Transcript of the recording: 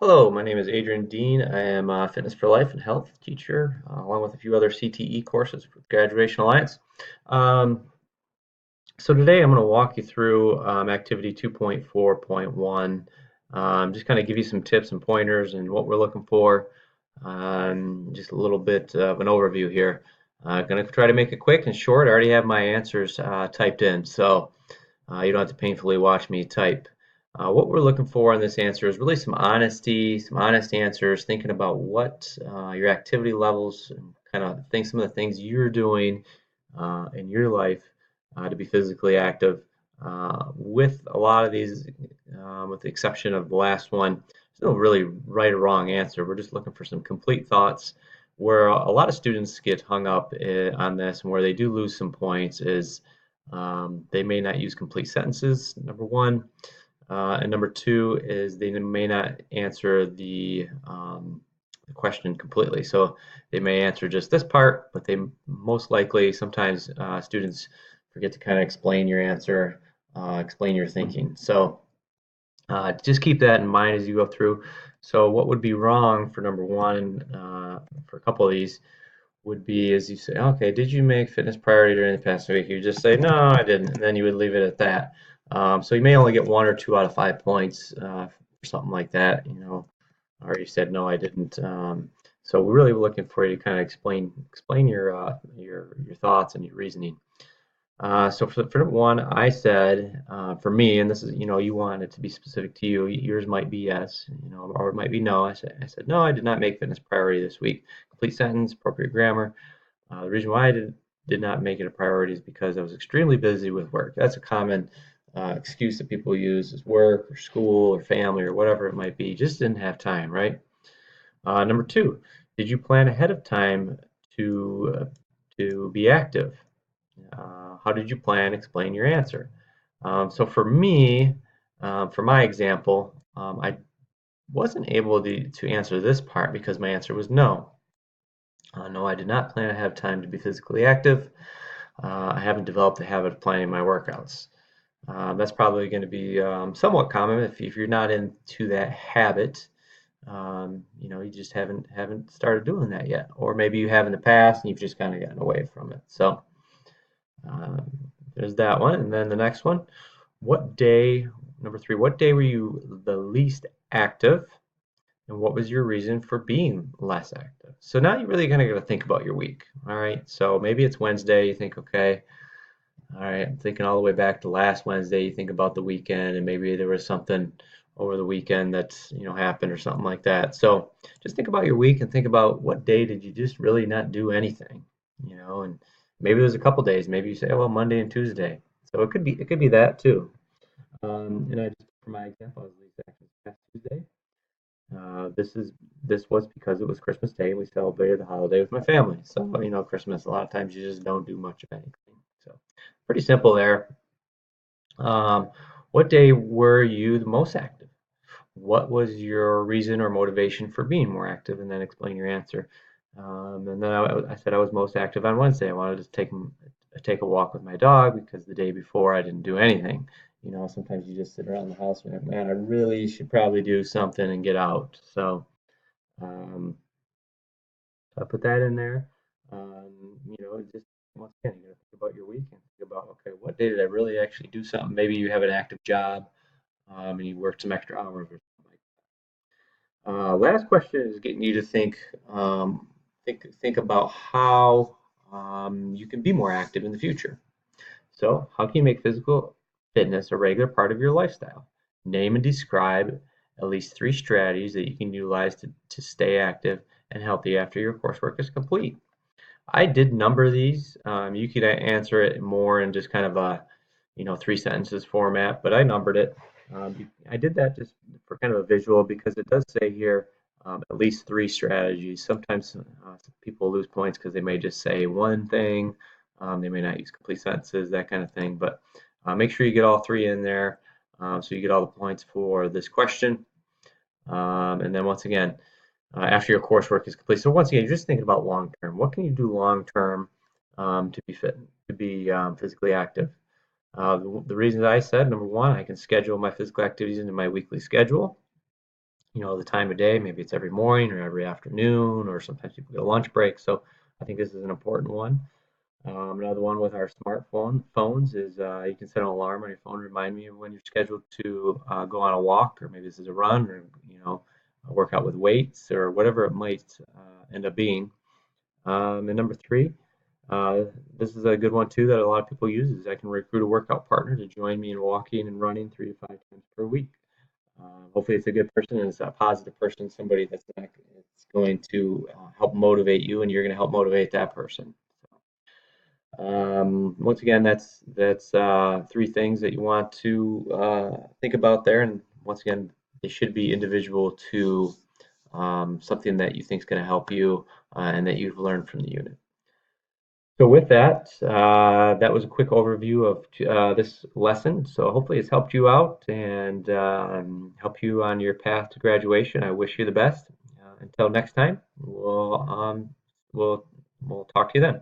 Hello, my name is Adrian Dean. I am a Fitness for Life and Health teacher, along with a few other CTE courses with Graduation Alliance. Um, so today I'm going to walk you through activity 2.4.1, just kind of give you some tips and pointers and what we're looking for, just a little bit of an overview here. Going to try to make it quick and short. I already have my answers typed in, so you don't have to painfully watch me type. What we're looking for in this answer is really some honesty, some honest answers, thinking about what your activity levels, and kind of think some of the things you're doing in your life to be physically active. With a lot of these, with the exception of the last one, there's no really right or wrong answer. We're just looking for some complete thoughts. Where a lot of students get hung up on this and where they do lose some points is they may not use complete sentences, number one. And number two is they may not answer the question completely. So they may answer just this part, but they most likely, sometimes students forget to kind of explain your answer, explain your thinking. So just keep that in mind as you go through. So what would be wrong for number one, for a couple of these, would be as you say, okay, did you make fitness priority during the past week? You just say, no, I didn't, and then you would leave it at that. So you may only get 1 or 2 out of 5 points for something like that, or you said, no, I didn't. So we're really looking for you to kind of explain your thoughts and your reasoning. So for number one, I said, for me, and this is, you want it to be specific to you. Yours might be yes, or it might be no. I said, no, I did not make fitness priority this week. Complete sentence, appropriate grammar. The reason why I did not make it a priority is because I was extremely busy with work. That's a common excuse that people use is work or school or family or whatever it might be. Just didn't have time, right? Number two, did you plan ahead of time to be active? How did you plan? Explain your answer. So for me, for my example, I wasn't able to answer this part because my answer was no. No, I did not plan to have time to be physically active. I haven't developed the habit of planning my workouts. That's probably going to be somewhat common if you're not into that habit. You just haven't started doing that yet, or maybe you have in the past and you've just kind of gotten away from it. So um, there's that one, and then the next one. What day, number three, what day were you the least active, and what was your reason for being less active? So now you really kind of got to think about your week. All right. So maybe it's Wednesday. You think, okay, all right, I'm thinking all the way back to last Wednesday. You think about the weekend, and maybe there was something over the weekend that's happened or something like that. So just think about your week and think about what day did you just really not do anything, and maybe there's a couple days. Maybe you say, oh well, Monday and Tuesday. So it could be that too. And I just for my example, I was least active last Tuesday. This was because it was Christmas Day and we celebrated the holiday with my family. So, Christmas, a lot of times you just don't do much of anything. So, pretty simple there. Um, what day were you the most active? What was your reason or motivation for being more active? And then explain your answer. And then I said I was most active on Wednesday. I wanted to take a walk with my dog because the day before I didn't do anything. Sometimes you just sit around the house and you're like, man, I really should probably do something and get out. So um, I put that in there. Just once again, you got to think about your week and think about, okay, what day did I really actually do something? Maybe you have an active job and you worked some extra hours or something like that. Last question is getting you to think about how you can be more active in the future. So, how can you make physical fitness a regular part of your lifestyle? Name and describe at least 3 strategies that you can utilize to stay active and healthy after your coursework is complete. I did number these. You could answer it more in just kind of a, 3 sentences format, but I numbered it. I did that just for kind of a visual because it does say here at least 3 strategies. Sometimes people lose points because they may just say one thing. They may not use complete sentences, that kind of thing. But make sure you get all 3 in there so you get all the points for this question. And then once again, after your coursework is complete. So once again, you're just thinking about long term. What can you do long term to be fit, to be physically active? The reasons I said, number one, I can schedule my physical activities into my weekly schedule. the time of day. Maybe it's every morning or every afternoon, or sometimes people get a lunch break. So I think this is an important one. Another one with our phones is you can set an alarm on your phone to remind me of when you're scheduled to go on a walk, or maybe this is a run, or a workout with weights, or whatever it might end up being. And number three, uh, this is a good one too that a lot of people use, is I can recruit a workout partner to join me in walking and running 3 to 5 times per week. Hopefully, it's a good person and it's a positive person, somebody that's not, it's going to help motivate you, and you're going to help motivate that person. Once again, that's three things that you want to think about there, and once again, they should be individual to something that you think is going to help you and that you've learned from the unit. So with that, that was a quick overview of this lesson. So hopefully it's helped you out and help you on your path to graduation. I wish you the best. Until next time, we'll talk to you then.